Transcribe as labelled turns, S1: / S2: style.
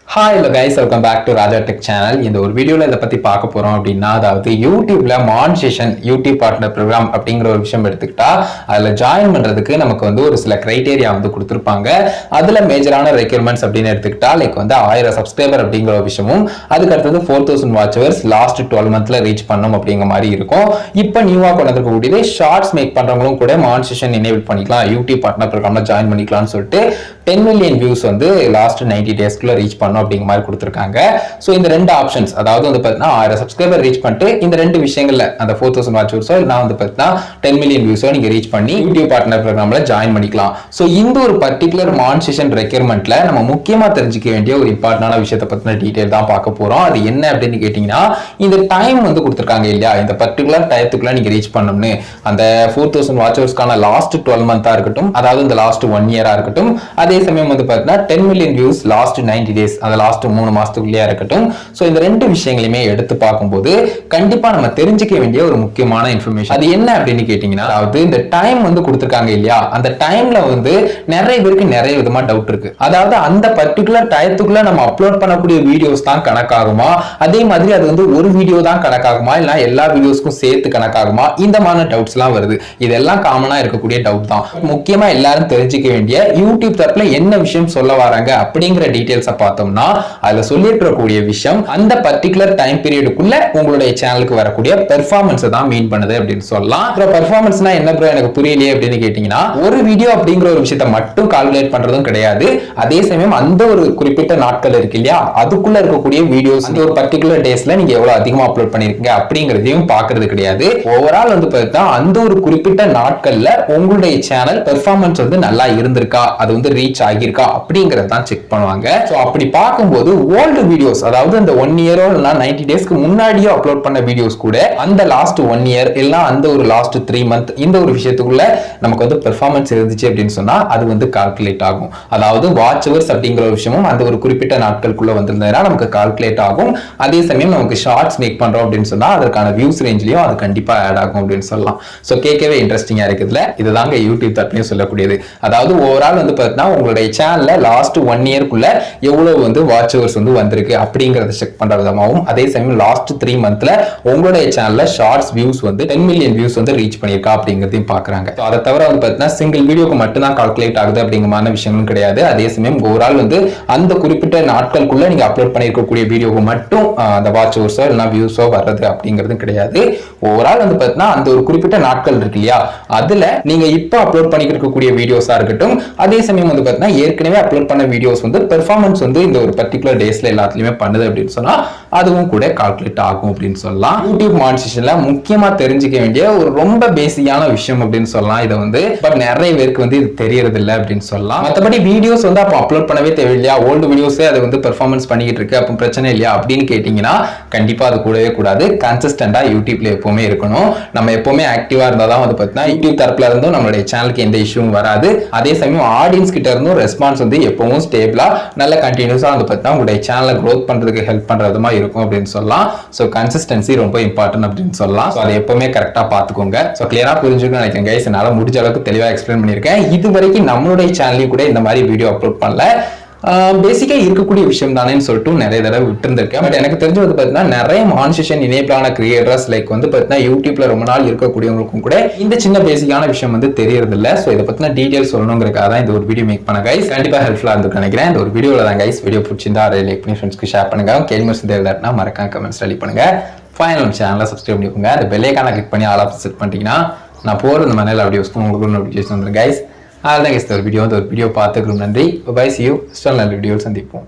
S1: Hi hello guys, welcome back to Raja Tech channel. இந்த ஒரு வீடியோல இத பத்தி பார்க்க போறோம் அப்படினா அதாவது YouTubeல Monetization YouTube partner program அப்படிங்கற ஒரு விஷயம் எடுத்துக்கிட்டா அதுல ஜாயின் பண்றதுக்கு நமக்கு வந்து ஒரு சில கிரைட்டீரியா வந்து கொடுத்திருப்பாங்க. அதுல மேஜரான ரெக்யர்மென்ட்ஸ் அப்படினு எடுத்துக்கிட்டா லைக் வந்து 1000 சப்ஸ்கிரைபர் அப்படிங்கற ஒரு விஷயமும் அதுக்கு அடுத்து 4000 வாட்ச் ஹவர்ஸ் லாஸ்ட் 12 மந்த்ல ரீச் பண்ணனும் அப்படிங்கற மாதிரி இருக்கும். இப்போ நியூவா கொண்டு வந்திருக்க கூடியது ஷார்ட்ஸ் மேக் பண்றவங்களும் கூட Monetization எனேபிள் பண்ணிக்கலாம். YouTube partner programல ஜாயின் பண்ணிக்கலாம்னு சொல்லிட்டு 10 மில்லியன் வியூஸ் வந்து லாஸ்ட் 90 டேஸ்க்குள்ள ரீச் பண்ணனும் அப்படிங்க மாதிரி கொடுத்திருக்காங்க. சோ இந்த ரெண்டு ஆப்ஷன்ஸ் அதாவது வந்து பார்த்தா 1000 சப்ஸ்கிரைபர் ரீச் பண்ணிட்டு இந்த ரெண்டு விஷயங்கள்ல அந்த 4000 வாட்ச் ஹவர்ஸோ நான் வந்து பார்த்தா 10 மில்லியன் வியூஸோ நீங்க ரீச் பண்ணி YouTube பார்ட்னர் புரோகிராம்ல ஜாயின் பண்ணிக்கலாம். சோ இந்த ஒரு பர்టిక్యులர் மானிட்டைசேஷன் ரெக்யர்மென்ட்ல நம்ம முக்கியமா தெரிஞ்சிக்க வேண்டிய ஒரு இம்பார்ட்டன்டான விஷயத்தை பத்தின டீடைல் தான் பார்க்க போறோம். அது என்ன அப்படினு கேட்டிங்கனா இந்த டைம் வந்து கொடுத்திருக்காங்க இல்லையா, இந்த பர்టిక్యులர் டயத்துக்குள்ள நீங்க ரீச் பண்ணனும்னு அந்த 4000 வாட்ச் ஹவர்ஸ்க்கான லாஸ்ட் 12 மந்தா இருக்கட்டும், அதாவது இந்த லாஸ்ட் 1 இயரா இருக்கட்டும், அதே சமயம் வந்து பார்த்தா 10 மில்லியன் வியூஸ் லாஸ்ட் 90 டேஸ் அந்த லாஸ்ட் 3 மாசத்துக்குள்ளே இருக்கட்டும். சோ இந்த ரெண்டு விஷயங்களையுமே எடுத்து பார்க்கும்போது கண்டிப்பா நம்ம தெரிஞ்சிக்க வேண்டிய ஒரு முக்கியமான இன்ஃபர்மேஷன் அது என்ன அப்படினு கேட்டிங்கனா, அதாவது இந்த டைம் வந்து கொடுத்திருக்காங்க இல்லையா, அந்த டைம்ல வந்து நிறைய பேருக்கு நிறைய விதமா டவுட் இருக்கு. அதாவது அந்த பர்టిక్యులர் டயத்துக்குள்ள நம்ம அப்லோட் பண்ணக்கூடிய வீடியோஸ் தான் கணக்காகுமா, அதே மாதிரி அது வந்து ஒரு வீடியோ தான் கணக்காகுமா, இல்ல எல்லா வீடியோஸ்க்கும் சேர்த்து கணக்காகுமா, இந்த மாதிரி டவுட்ஸ்லாம் வருது. இதெல்லாம் காமனா இருக்கக்கூடிய டவுட் தான். முக்கியமா எல்லாரும் தெரிஞ்சிக்க வேண்டிய யூடியூப் தரப்புல என்ன விஷயம் சொல்ல வராங்க அப்படிங்கற டீடைல்ஸை பார்த்தோம்னா அதுல சொல்லியிருக்கக்கூடிய விஷயம் அந்த பர்టిక్యులர் டைம் பீரியடுக்குள்ள உங்களுடைய சேனலுக்கு வரக்கூடிய பெர்ஃபார்மன்ஸ் தான் மீன் பண்ணுது அப்படின்னு சொல்லலாம். அப்புறம் பெர்ஃபார்மன்ஸ்னா என்ன ப்ரோ எனக்கு புரியலையே அப்படின்னு கேட்டீங்கன்னா, ஒரு வீடியோ அப்படிங்கிற ஒரு விஷயத்தை மட்டும் கால்குலேட் பண்றதும் கிடையாது. அதே சமயம் அந்த ஒரு குறிப்பிட்ட நாட்கள் இருக்கு இல்லையா, அதுக்குள்ள இருக்கக்கூடிய வீடியோஸ் அந்த ஒரு பர்టిక్యులர் டேஸ்ல நீங்க எவ்வளவு அதிகமா அப்லோட் பண்ணிருக்கீங்க அப்படிங்கறதையும் பாக்குறது கிடையாது. ஓவரால் வந்து பார்த்தா அந்த ஒரு குறிப்பிட்ட நாட்கள்ல உங்களுடைய சேனல் பெர்ஃபார்மன்ஸ் வந்து நல்லா இருந்திருக்கா, அது வந்து ரீச் ஆகியிருக்கா அப்படிங்கறத தான் செக் பண்ணுவாங்க. சோ அப்படி பார்க்கும்போது ஓல்டு வீடியோஸ் அதாவது அந்த 1 இயரோ இல்ல 90 டேஸ்க்கு முன்னாடியோ அப்லோட் பண்ண வீடியோஸ் கூட அந்த லாஸ்ட் 1 இயர் இல்ல அந்த ஒரு லாஸ்ட் 3 மந்த் இந்த ஒரு விஷயத்துக்குள்ள நமக்கு வந்து பெர்ஃபார்மன்ஸ் இருந்துச்சு அப்படின்னு சொன்னா அது வந்து கால்குலேட் ஆகும். அதாவது வாட்ச் ஹவர்ஸ் அப்படிங்கிற ஒரு விஷயமும் அந்த ஒரு குறிப்பிட்ட நாட்களுக்குள்ள வந்திருந்தா நமக்கு கால்குலேட் ஆகும். அதே சமயம் நமக்கு ஷார்ட்ஸ் மேக் பண்றோம் அப்படின்னு சொன்னா அதற்கான வியூஸ் ரேஞ்ச்லயும் அது கண்டிப்பா ஆட் ஆகும் அப்படின்னு சொல்லலாம். சோ கேட்கவே இன்ட்ரெஸ்டிங்கா இருக்குதுல, இதுதாங்க யூடியூப் தரப்புலயும் சொல்லக்கூடியது. அதாவது ஓவரால் வந்து பார்த்தீங்கன்னா உங்களுடைய சேனல்ல லாஸ்ட் 1 இயர்க்குள்ள எவ்வளவு வந்து வாட்ச் ஹவர்ஸ் வந்து வந்திருக்கு அப்படிங்கறத செக் பண்ற விதமாகவும், அதே சமயம் லாஸ்ட் 3 மந்த்ல உங்களுடைய சேனல்ல ஷார்ட்ஸ் வியூஸ் வந்து 10 மில்லியன் வியூஸ் வந்து ரீச் பண்ணிருக்கா அப்படிங்கறதையும் பாக்குறாங்க. அதை தவிர வந்து பார்த்தீங்கன்னா சிங்கிள் வீடியோக்கு மட்டும் தான் கால்குலேட் ஆகுது அப்படிங்கிற மாதிரி விஷயங்களும் கிடையாது. அதே சமயம் ஓவரால் வந்து அந்த குறிப்பிட்ட நாட்களுக்குள்ள நீங்க அப்லோட் பண்ணிருக்கக்கூடிய வீடியோக்கு மட்டும் அந்த வாட்ச் ஹவர்ஸோ இல்லைன்னா வியூஸோ வர்றது அப்படிங்கிறது கிடையாது. ஓவரால் வந்து பார்த்தீங்கன்னா அந்த ஒரு குறிப்பிட்ட நாட்கள் இருக்கு இல்லையா, அதுல நீங்க இப்போ அப்லோட் பண்ணிட்டு இருக்கக்கூடிய வீடியோஸா இருக்கட்டும், அதே சமயம் வந்து பார்த்தீங்கன்னா ஏற்கனவே அப்லோட் பண்ண வீடியோஸ் வந்து பெர்ஃபார்மன்ஸ் வந்து இந்த ஒரு பர்టిక్యులர் டேஸ்ல எல்லாத்துலயுமே பண்ணுது அப்படின்னு சொன்னா அதுவும் கூட கால்குலேட் ஆகும் அப்படின்னு சொல்லலாம். யூடியூப் மானிட்டைசேஷன்ல முக்கியமா தெரிஞ்சுக்க வேண்டிய ஒரு ரொம்ப பேசிக்கான விஷயம் அப்படின்னு சொல்லலாம். இதை வந்து பட் நிறைய பேருக்கு வந்து இது தெரியறது இல்லை அப்படின்னு சொல்லலாம். மற்றபடி வீடியோஸ் வந்து அப்போ அப்லோட் பண்ணவே தேவையில்லையா, ஓல்டு வீடியோஸே அதை வந்து பெர்ஃபார்மன்ஸ் பண்ணிக்கிட்டு இருக்கு அப்போ பிரச்சனை இல்லையா அப்படின்னு கேட்டீங்கன்னா கண்டிப்பா அது கூடவே கூடாது. கன்சிஸ்டன்டா யூடியூப்ல எப்பவுமே இருக்கணும். நம்ம எப்பவுமே ஆக்டிவா இருந்தா தான் வந்து பார்த்தீங்கன்னா யூடியூப் தரப்புல இருந்தும் நம்மளுடைய சேனலுக்கு எந்த இஷ்யூவும் வராது. அதே சமயம் ஆடியன்ஸ் கிட்ட இருந்தும் ரெஸ்பான்ஸ் வந்து எப்பவும் ஸ்டேபிளா நல்ல கண்டினியூஸா வந்து பார்த்தீங்கன்னா உங்களுடைய சேனலை க்ரோத் பண்றதுக்கு ஹெல்ப் பண்றதுமா இருக்கும் அப்படின்னு சொல்லலாம். சோ கன்சிஸ்டன்சி ரொம்ப இம்பார்ட்டன்ட் அப்படின்னு சொல்லலாம். சோ அதை எப்பவுமே கரெக்டா பாத்துக்கோங்க. சோ கிளியரா புரிஞ்சுக்கணும்னு நினைக்கிறேன் கைஸ். என்னால முடிஞ்ச அளவுக்கு தெளிவா எக்ஸ்பிளைன் பண்ணிருக்கேன். இது வரைக்கும் நம்மளுடைய சேனலையும் கூட இந்த மாதிரி வீடியோ அப்லோட் பண்ணல, பேசிக்கா இருக்கக்கூடிய விஷயம் தானேன்னு சொல்லிட்டு நிறைய தடவை விட்டு இருந்திருக்கேன். பட் எனக்கு தெரிஞ்சு வந்து பார்த்தீங்கன்னா நிறைய மானிட்டைசேஷன் எனேபிளான கிரியேட்டர்ஸ் லைக் வந்து பார்த்தீங்கன்னா யூடியூப்ல ரொம்ப நாள் இருக்கக்கூடியவங்களுக்கும் கூட இந்த சின்ன பேசிக்கான விஷயம் வந்து தெரியறது இல்லை. ஸோ இதை பத்தின டீடைல்ஸ் சொல்லணுங்கிறதுக்காக தான் இந்த ஒரு வீடியோ மேக் பண்ண கைஸ். கண்டிப்பா ஹெல்ப்ஃபுல்லா இருக்கு நினைக்கிறேன். இந்த ஒரு வீடியோல தான் கைஸ். வீடியோ பிடிச்சிருந்தா அதை லைக் பண்ணி ஃப்ரெண்ட்ஸ்க்கு ஷேர் பண்ணுங்க. கேள்வி தேவைன்னா மறக்காம கமெண்ட்ஸ் ரெடி பண்ணுங்க. ஃபைனல் சேனலை சப்ஸ்கிரைப் பண்ணிக்கோங்க. அந்த பெல் ஐகானை கிளிக் பண்ணி ஆல் ஆப்ஷன் செட் பண்ணிட்டீங்கன்னா நான் போற இந்த மாதிரி வீடியோஸ்க்கு உங்களுக்கு நோட்டிஃபிகேஷன் வந்துடும் கைஸ். அதுதான் கைஸ் ஒரு வீடியோ பார்த்துக்கிறோம். நன்றி. Bye, see you. நல்ல வீடியோ சந்திப்போம்.